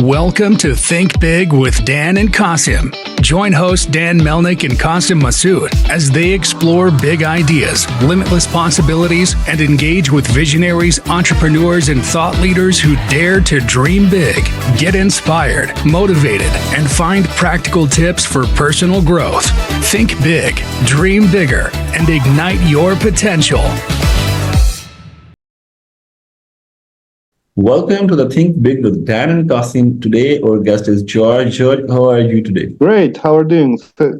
Welcome to Think Big with Dan and Qasim. Join hosts Dan Melnick and Qasim Masood as they explore big ideas, limitless possibilities, and engage with visionaries, entrepreneurs, and thought leaders who dare to dream big, get inspired, motivated, and find practical tips for personal growth. Think big, dream bigger, and ignite your potential. Welcome to the Think Big with Dan and Qasim. Today, our guest is George. George, how are you today? Great. How are you doing?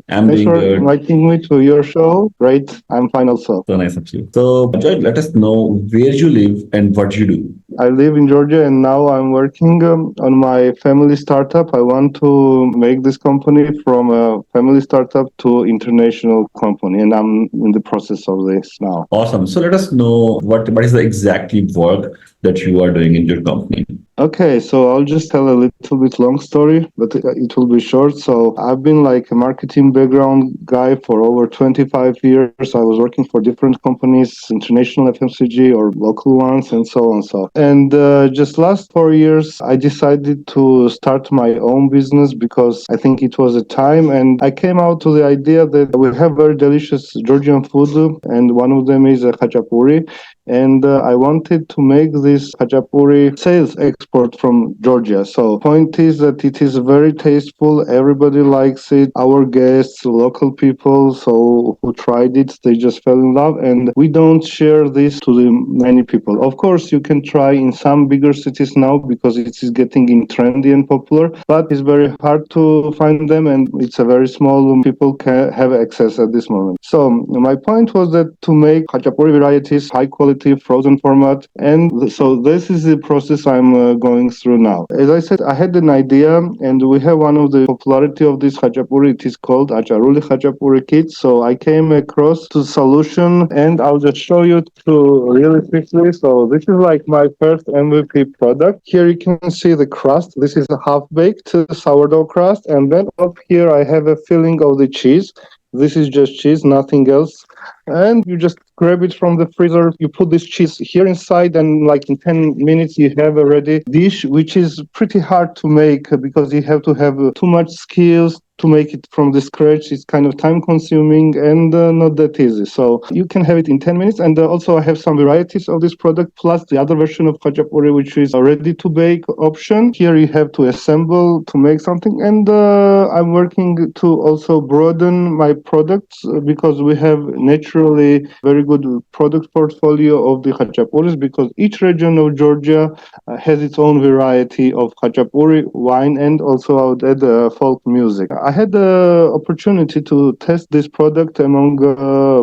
I'm Thanks doing for good. inviting me to your show. Great. I'm fine also. So nice of you. So, George, let us know where you live and what you do. I live in Georgia and now I'm working on my family startup. I want to make this company from a family startup to international company, and I'm in the process of this now. Awesome. So let us know what is the exactly work that you are doing in your company. Okay, so I'll just tell a little bit long story, but it will be short. So I've been like a marketing background guy for over 25 years. I was working for different companies, international FMCG or local ones, and so on. And just last 4 years, I decided to start my own business because I think it was a time. And I came out to the idea that we have very delicious Georgian food, and one of them is a khachapuri. And I wanted to make this khachapuri sales export from Georgia. So point is that it is very tasteful. Everybody likes it. Our guests, local people, so who tried it, they just fell in love. And we don't share this to the many people. Of course, you can try in some bigger cities now because it is getting in trendy and popular, but it's very hard to find them, and it's a very small people can have access at this moment. So my point was that to make khachapuri varieties, high quality frozen format, and so this is the process I'm going through now. As I said, I had an idea, and we have one of the popularity of this khachapuri. It is called acharuli khachapuri kit. So I came across to solution, and I'll just show you to really quickly. So this is like my first MVP product. Here you can see the crust. This is a half baked sourdough crust, and then up here I have a filling of the cheese. This is just cheese, nothing else. And you just grab it from the freezer. You put this cheese here inside, and like in 10 minutes, you have a ready dish, which is pretty hard to make because you have to have too much skills to make it from the scratch. It's kind of time consuming and not that easy. So you can have it in 10 minutes. And also I have some varieties of this product, plus the other version of khachapuri, which is a ready to bake option. Here you have to assemble to make something. And I'm working to also broaden my products because we have naturally very good product portfolio of the khachapuris, because each region of Georgia has its own variety of khachapuri, wine, and also I would add folk music. I had the opportunity to test this product among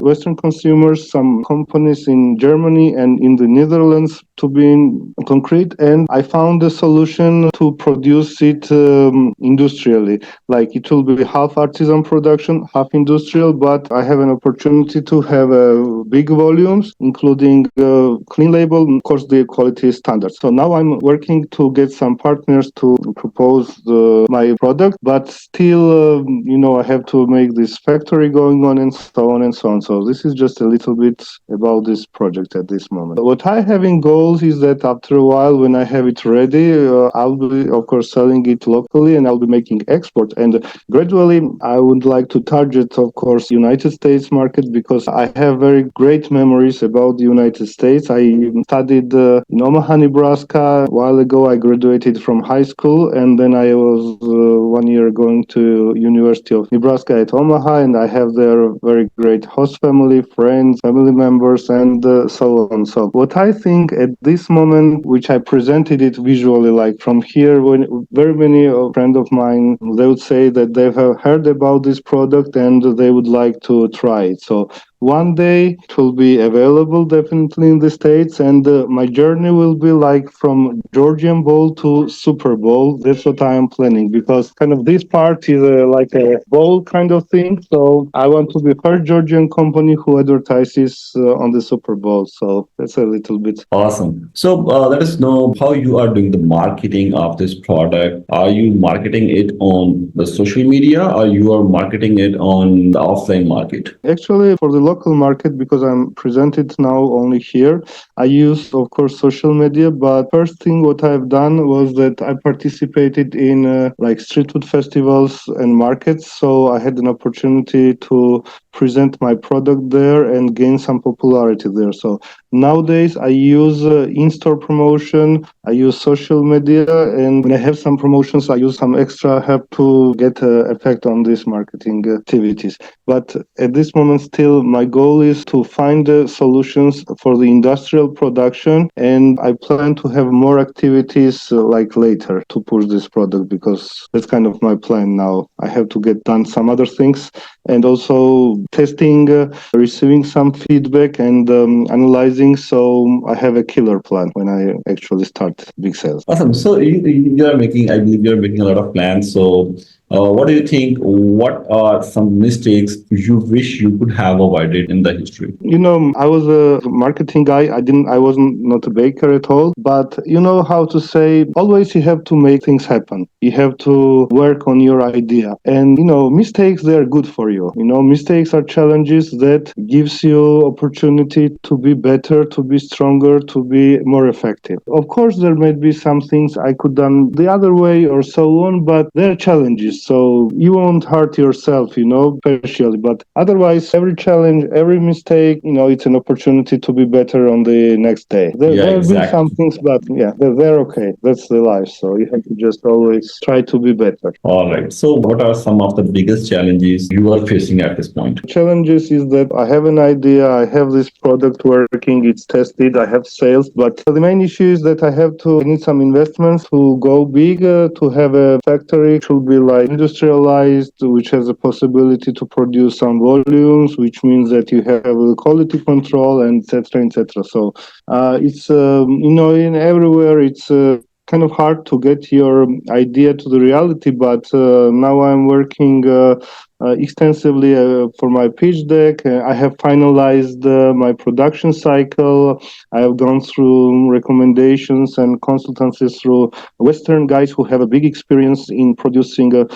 Western consumers, some companies in Germany and in the Netherlands, to be concrete, and I found a solution to produce it industrially. Like it will be half artisan production, half industrial, but I have an opportunity to have big volumes, including clean label, and of course the quality standards. So now I'm working to get some partners to propose my product, but still, I have to make this factory going on and so on and so on. So this is just a little bit about this project at this moment. What I have in goals is that after a while, when I have it ready, I'll be, of course, selling it locally, and I'll be making export. And gradually, I would like to target, of course, United States market, because I have very great memories about the United States. I studied in Omaha, Nebraska. A while ago, I graduated from high school, and then I was 1 year going to University of Nebraska at Omaha, and I have there very great host family, friends, family members, and so on. So what I think at this moment, which I presented it visually, like from here, when very many friends of mine, they would say that they have heard about this product and they would like to try it. So one day it will be available definitely in the States, and my journey will be like from Georgian Bowl to Super Bowl. That's what I am planning, because kind of this part is like a bowl kind of thing. So I want to be first Georgian company who advertises on the Super Bowl. So that's a little bit. Awesome. So let us know how you are doing the marketing of this product. Are you marketing it on the social media, or you are marketing it on the offline market? Actually, for the local market, because I'm presented now only here, I use, of course, social media. But first thing what I've done was that I participated in like street food festivals and markets. So I had an opportunity to present my product there and gain some popularity there. So nowadays I use in-store promotion, I use social media, and when I have some promotions, I use some extra help to get effect on these marketing activities. But at this moment, still, my goal is to find solutions for the industrial production, and I plan to have more activities like later to push this product, because that's kind of my plan now. I have to get done some other things, and also testing, receiving some feedback, and analyzing. So I have a killer plan when I actually start big sales. Awesome. So you are making, I believe you're making a lot of plans. So what do you think? What are some mistakes you wish you could have avoided in the history? I was a marketing guy. I wasn't not a baker at all. But you know how to say, always you have to make things happen. You have to work on your idea. And, mistakes, they're good for you. Mistakes are challenges that gives you opportunity to be better, to be stronger, to be more effective. Of course, there may be some things I could done the other way or so on, but they're challenges. So you won't hurt yourself, especially. But otherwise, every challenge, every mistake, it's an opportunity to be better on the next day. There have been some things, but yeah, they're okay. That's the life. So you have to just always try to be better. All right. So what are some of the biggest challenges you are facing at this point? Challenges is that I have an idea, I have this product working, it's tested, I have sales, but the main issue is that I need some investments to go big, to have a factory, which will be like industrialized, which has a possibility to produce some volumes, which means that you have quality control, and etc., etc. So it's in everywhere it's kind of hard to get your idea to the reality, but now I'm working extensively for my pitch deck. I have finalized my production cycle. I have gone through recommendations and consultancies through Western guys who have a big experience in producing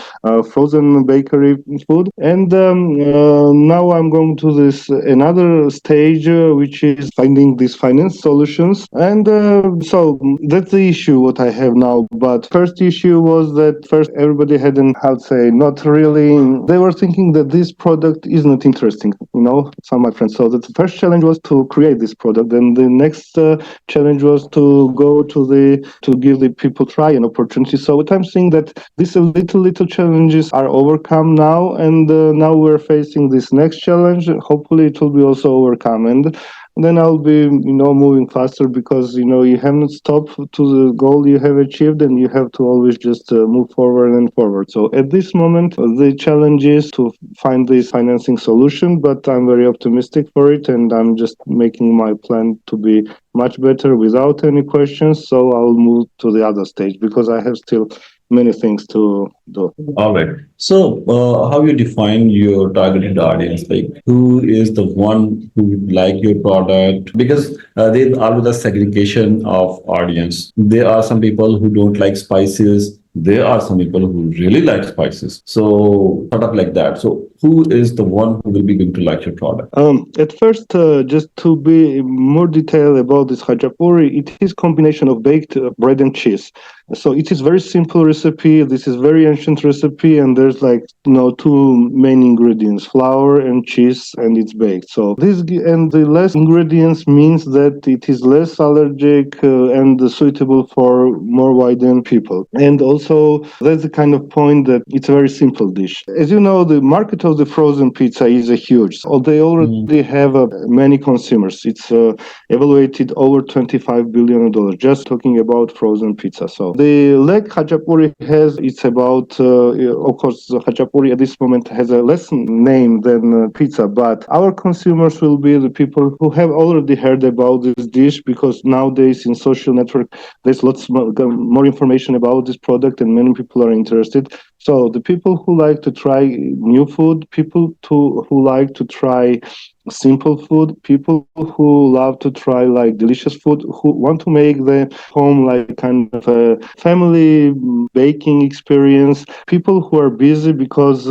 frozen bakery food. And now I'm going to this another stage, which is finding these finance solutions. And so that's the issue what I have now. But first issue was that first everybody hadn't, how to say, not really, they were thinking that this product is not interesting, some of my friends. So the first challenge was to create this product. And the next challenge was to go to give the people try an opportunity. So what I'm saying that these little challenges are overcome now, and now we're facing this next challenge. Hopefully it will be also overcome. And then I'll be, moving faster, because, you haven't stopped to the goal you have achieved, and you have to always just move forward and forward. So at this moment, the challenge is to find this financing solution, but I'm very optimistic for it, and I'm just making my plan to be much better without any questions. So I'll move to the other stage, because I have still many things to do. All right. So, how you define your targeted audience? Like, who is the one who would like your product? Because there's always a segregation of audience. There are some people who don't like spices. There are some people who really like spices. So, sort of like that. So, who is the one who will be going to like your product? At first, just to be more detailed about this hachapuri, it is combination of baked bread and cheese. So it is very simple recipe. This is very ancient recipe, and there's two main ingredients: flour and cheese, and it's baked. So and the less ingredients means that it is less allergic and suitable for more widened people. And also that's the kind of point that it's a very simple dish. As you know, the market of the frozen pizza is a huge. So they already have many consumers. It's evaluated over $25 billion just talking about frozen pizza. So the leg hachapuri it's about, of course, hachapuri at this moment has a less name than pizza, but our consumers will be the people who have already heard about this dish, because nowadays in social network, there's lots more information about this product, and many people are interested. So the people who like to try new food, people who like to try simple food, people who love to try like delicious food, who want to make the home like kind of a family baking experience, people who are busy because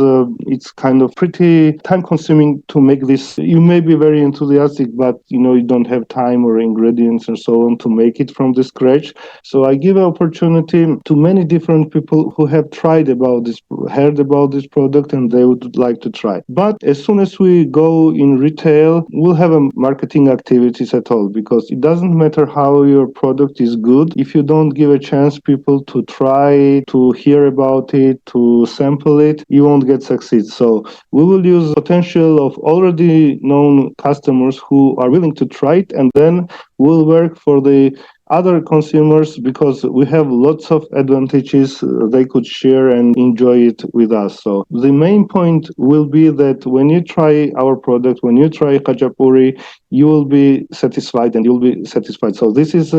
it's kind of pretty time consuming to make this. You may be very enthusiastic, but you don't have time or ingredients and so on to make it from the scratch. So I give an opportunity to many different people who have heard about this product, and they would like to try. But as soon as we go in retail, we'll have a marketing activities at all, because it doesn't matter how your product is good if you don't give a chance people to try, to hear about it, to sample it, you won't get succeed. So we will use potential of already known customers who are willing to try it, and then we'll work for the other consumers, because we have lots of advantages they could share and enjoy it with us. So the main point will be that when you try our product, when you try khachapuri, you will be satisfied and you'll be satisfied. So this is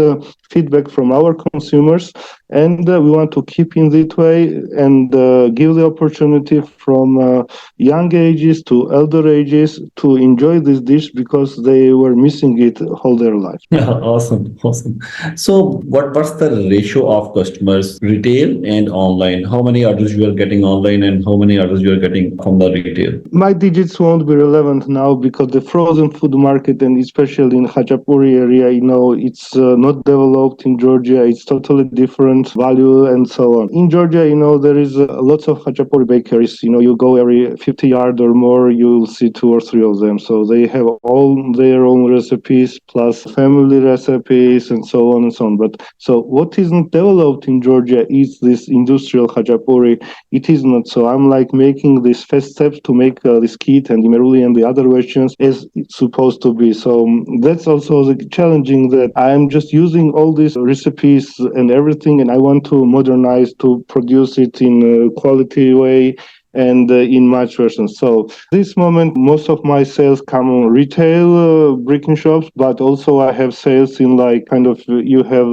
feedback from our consumers, and we want to keep in that way and give the opportunity from young ages to elder ages to enjoy this dish, because they were missing it all their life. Yeah, awesome, awesome. So, what's the ratio of customers, retail and online? How many orders you are getting online, and how many orders you are getting from the retail? My digits won't be relevant now, because the frozen food market, and especially in Khachapuri area, it's not developed in Georgia. It's totally different value and so on. In Georgia, there is lots of Khachapuri bakeries. You go every 50 yard or more, you'll see two or three of them. So they have all their own recipes plus family recipes and so on and so on. But so what isn't developed in Georgia is this industrial Khachapuri. It is not. So I'm like making these first steps to make this kit and imeruli and the other versions as it's supposed to be. So that's also the challenging, that I'm just using all these recipes and everything, and I want to modernize to produce it in a quality way and in much versions. So this moment, most of my sales come on retail brick shops, but also I have sales in like kind of you have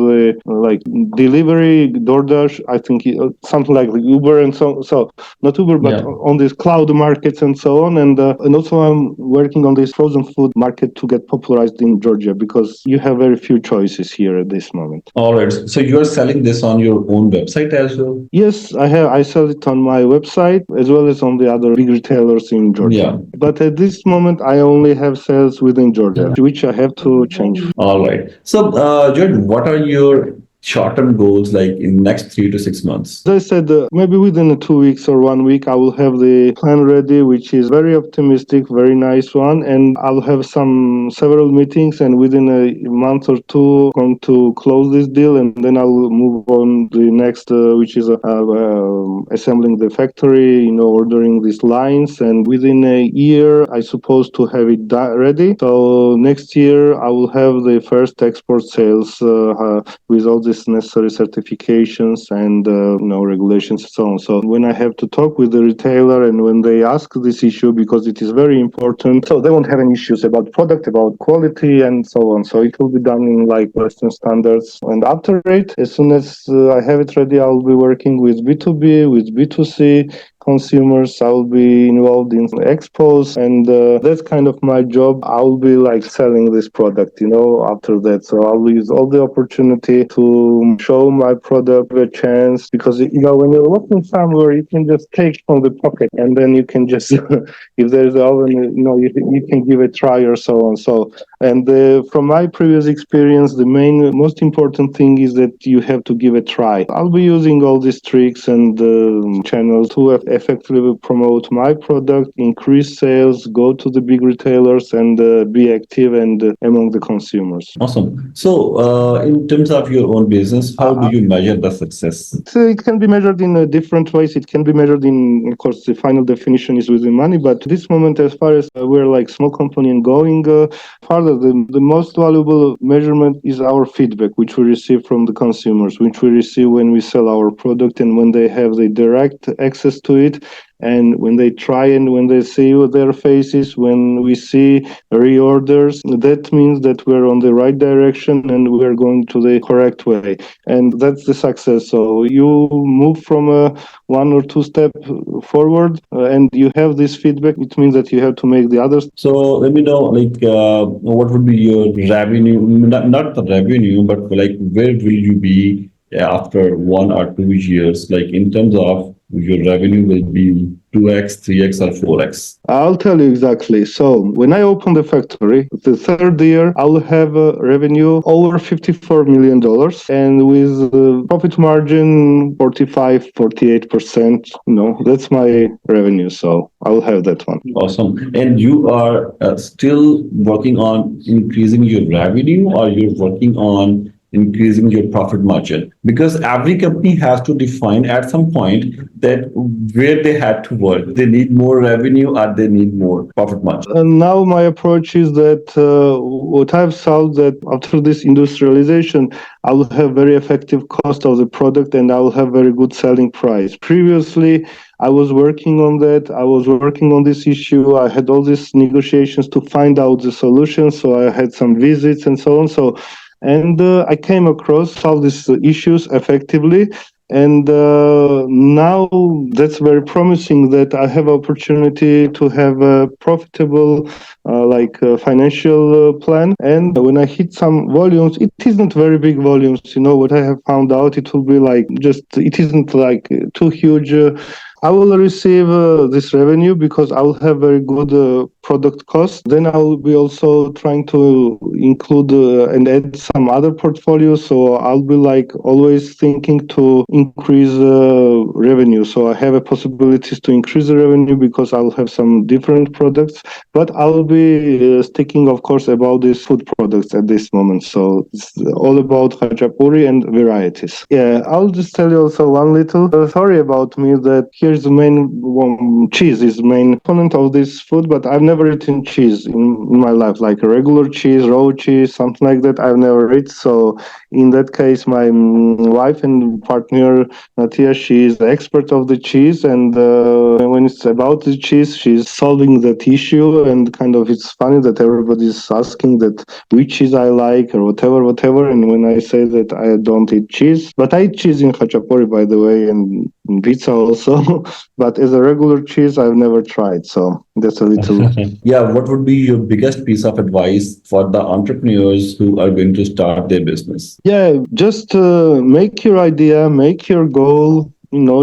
like delivery, DoorDash, I think something like Uber and so not Uber, but Yeah. on these cloud markets and so on. And also I'm working on this frozen food market to get popularized in Georgia, because you have very few choices here at this moment. All right. So you are selling this on your own website as well? Yes, I have. I sell it on my website as well as on the other big retailers in Georgia. Yeah. But at this moment, I only have sales within Georgia, which I have to change. All right. So, George, what are your short-term goals like in next 3 to 6 months? As I said, maybe within 2 weeks or 1 week, I will have the plan ready, which is very optimistic, very nice one, and I'll have several meetings, and within a month or two, going to close this deal, and then I'll move on the next, which is assembling the factory, ordering these lines, and within a year, I suppose to have it ready. So next year, I will have the first export sales with all these necessary certifications and regulations and so on. So when I have to talk with the retailer and when they ask this issue, because it is very important, so they won't have any issues about product, about quality and so on. So it will be done in like Western standards. And after it, as soon as I have it ready, I'll be working with B2B, with B2C consumers. I'll be involved in expos, and that's kind of my job. I'll be like selling this product, after that. So I'll use all the opportunity to show my product a chance, because when you're working somewhere, you can just take from the pocket, and then you can just if there's an oven, you can give it a try or so on. So, and from my previous experience, the most important thing is that you have to give a try. I'll be using all these tricks and channels to effectively promote my product, increase sales, go to the big retailers, and be active and among the consumers. Awesome. So, in terms of your own business, how do you measure the success? It can be measured in different ways. It can be measured in, of course, the final definition is within money. But this moment, as far as we're like small company and going further, the most valuable measurement is our feedback, which we receive from the consumers, which we receive when we sell our product and when they have the direct access to it. And when they try and when they see their faces, when we see reorders, that means that we're on the right direction and we're going to the correct way. And that's the success. So you move from one or two step forward and you have this feedback. It means that you have to make the others. So let me know, what would be your revenue? Not the revenue, but like where will you be after 1 or 2 years? Like in terms of your revenue will be 2x, 3x, or 4x. I'll tell you exactly. So when I open the factory, the third year, I'll have a revenue over $54 million and with profit margin 45, 48%. That's my revenue. So I'll have that one. Awesome. And you are still working on increasing your revenue, or you're working on increasing your profit margin? Because every company has to define at some point that where they had to work. They need more revenue or they need more profit margin. And now my approach is that what I've solved that after this industrialization, I will have very effective cost of the product and I will have very good selling price. Previously, I was working on that. I was working on this issue. I had all these negotiations to find out the solution. So I had some visits and so on. And I came across all these issues effectively. And now that's very promising that I have opportunity to have a profitable financial plan. And when I hit some volumes, it isn't very big volumes. What I have found out, it will be it isn't like too huge. I will receive this revenue because I will have very good product cost. Then I will be also trying to include and add some other portfolios. So I'll be always thinking to increase revenue. So I have a possibilities to increase the revenue because I will have some different products. But I will be sticking, of course, about these food products at this moment. So it's all about khachapuri and varieties. Yeah, I'll just tell you also one little story about me that here's the main cheese is the main component of this food, but I've never eaten cheese in my life, like a regular cheese, raw cheese, something like that. I've never eaten. So in that case, my wife and partner, Natia, she is the expert of the cheese. And when it's about the cheese, she's solving that issue. And kind of it's funny that everybody's asking that which cheese I like or whatever. And when I say that I don't eat cheese, but I eat cheese in khachapuri, by the way, and in pizza also. But as a regular cheese, I've never tried. So that's a little. Yeah, what would be your biggest piece of advice for the entrepreneurs who are going to start their business? Yeah, just make your idea, make your goal.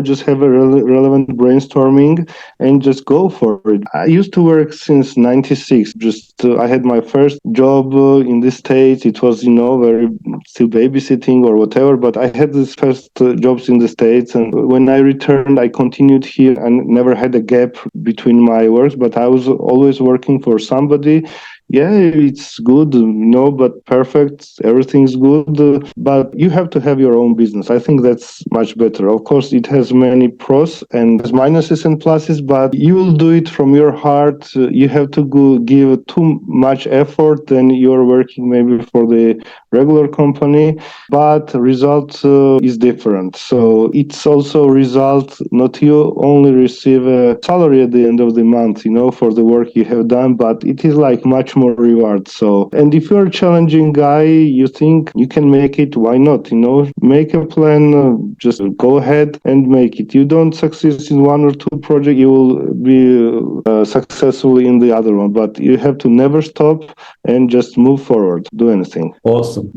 Just have a relevant brainstorming and just go for it. I used to work since '96. Just I had my first job in the States. It was very still babysitting or whatever. But I had these first jobs in the States, and when I returned, I continued here and never had a gap between my works. But I was always working for somebody. Yeah, it's good, but perfect. Everything's good. But you have to have your own business. I think that's much better. Of course, it has many pros and has minuses and pluses, but you will do it from your heart. You have to give too much effort, then you're working maybe for the regular company, but result is different. So it's also result, not you only receive a salary at the end of the month, for the work you have done, but it is much more reward. So, and if you're a challenging guy, you think you can make it, why not? Make a plan, just go ahead and make it. You don't succeed in one or two projects, you will be successful in the other one, but you have to never stop and just move forward, do anything. Awesome.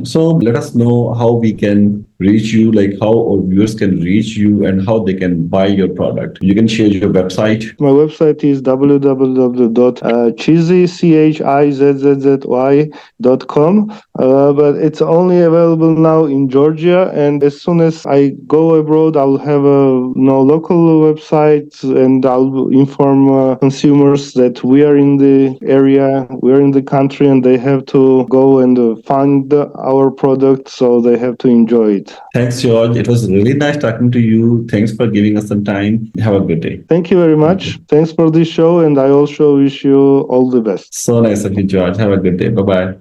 So let us know how we can reach you, how our viewers can reach you and how they can buy your product. You can share your website. My website is www.chizzzy.com, but it's only available now in Georgia. And as soon as I go abroad, I'll have a local website and I'll inform consumers that we are in the area, we're in the country, and they have to go and find our product, so they have to enjoy it. Thanks, George. It was really nice talking to you. Thanks for giving us some time. Have a good day. Thank you very much. Thanks for this show, and I also wish you all the best. So nice of you, George. Have a good day. Bye-bye.